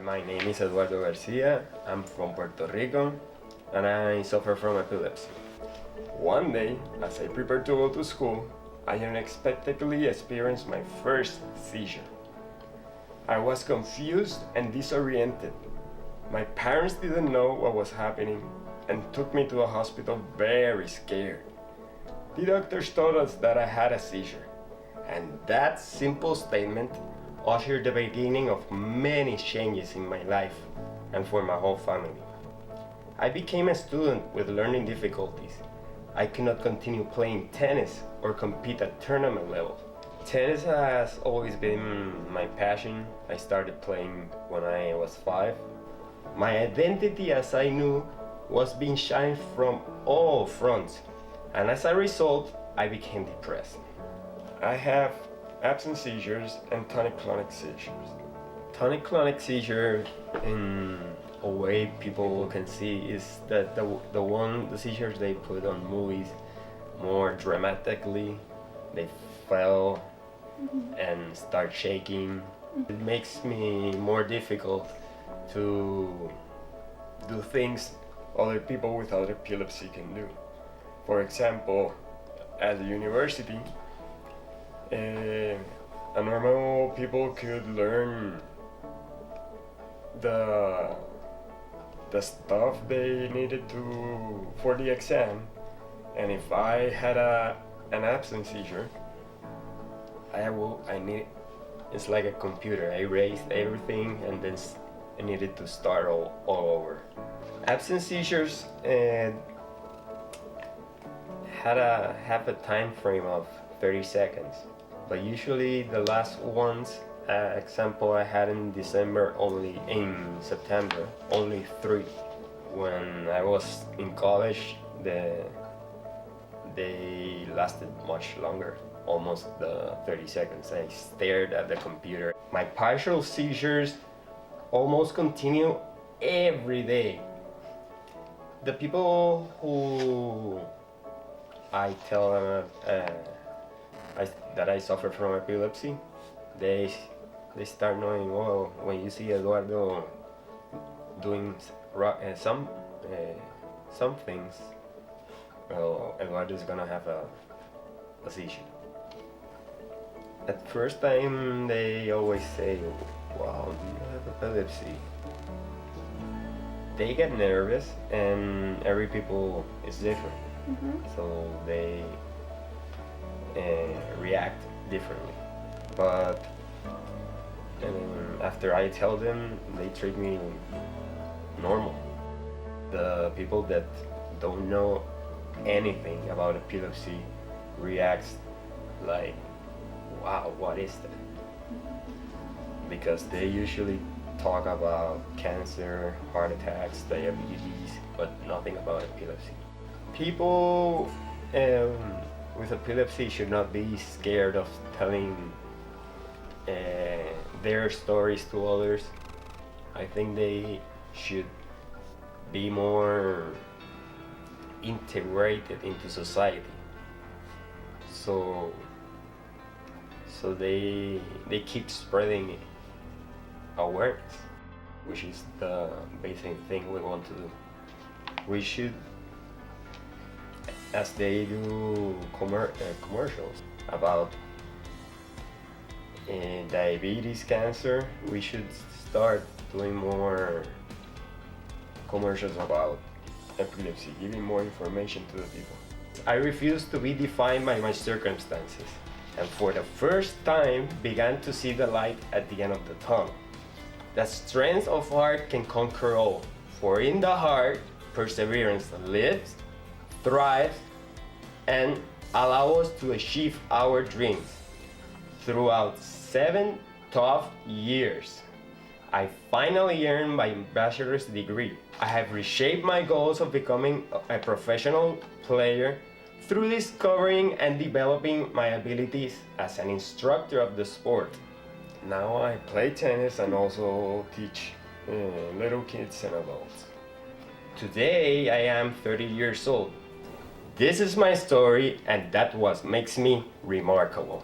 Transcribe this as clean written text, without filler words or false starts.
My name is Eduardo Garcia. I'm from Puerto Rico and I suffer from epilepsy. One day, as I prepared to go to school, I unexpectedly experienced my first seizure. I was confused and disoriented. My parents didn't know what was happening and took me to the hospital very scared. The doctors told us that I had a seizure, and that simple statement ushered the beginning of many changes in my life and for my whole family. I became a student with learning difficulties. I could not continue playing tennis or compete at tournament level. Tennis has always been my passion. I started playing when I was 5. My identity, as I knew, was being shined from all fronts, and as a result, I became depressed. I have absent seizures and tonic-clonic seizures. Tonic-clonic seizure, in a way people can see, is that the seizures they put on movies more dramatically. They fell and start shaking. It makes me more difficult to do things other people without epilepsy can do. For example, at the university, a normal people could learn the stuff they needed to for the exam, and if I had an absent seizure, I need it's like a computer. I erased everything and then I needed to start all over. Absent seizures have a time frame of 30 seconds. But usually the last ones, example I had in September, only 3. When I was in college, they lasted much longer, almost the 30 seconds. I stared at the computer. My partial seizures almost continue every day. The people who I tell them that I suffer from epilepsy, they start knowing, oh, when you see Eduardo doing some things, well, Eduardo is gonna have a seizure. At first time, they always say, wow, do you have epilepsy? They get nervous, and every people is different, so they react differently. But after I tell them, they treat me normal. The people that don't know anything about epilepsy reacts like, wow, what is that? Because they usually talk about cancer, heart attacks, diabetes, but nothing about epilepsy. People with epilepsy should not be scared of telling their stories to others. I think they should be more integrated into society. So they keep spreading awareness, which is the basic thing we want to do. We should, as they do commercials about diabetes, cancer, we should start doing more commercials about epilepsy, giving more information to the people. I refuse to be defined by my circumstances, and for the first time began to see the light at the end of the tunnel. The strength of heart can conquer all, for in the heart, perseverance lives, thrives, and allows us to achieve our dreams. Throughout 7 tough years, I finally earned my bachelor's degree. I have reshaped my goals of becoming a professional player through discovering and developing my abilities as an instructor of the sport. Now I play tennis and also teach little kids and adults. Today I am 30 years old. This is my story, and that what makes me remarkable.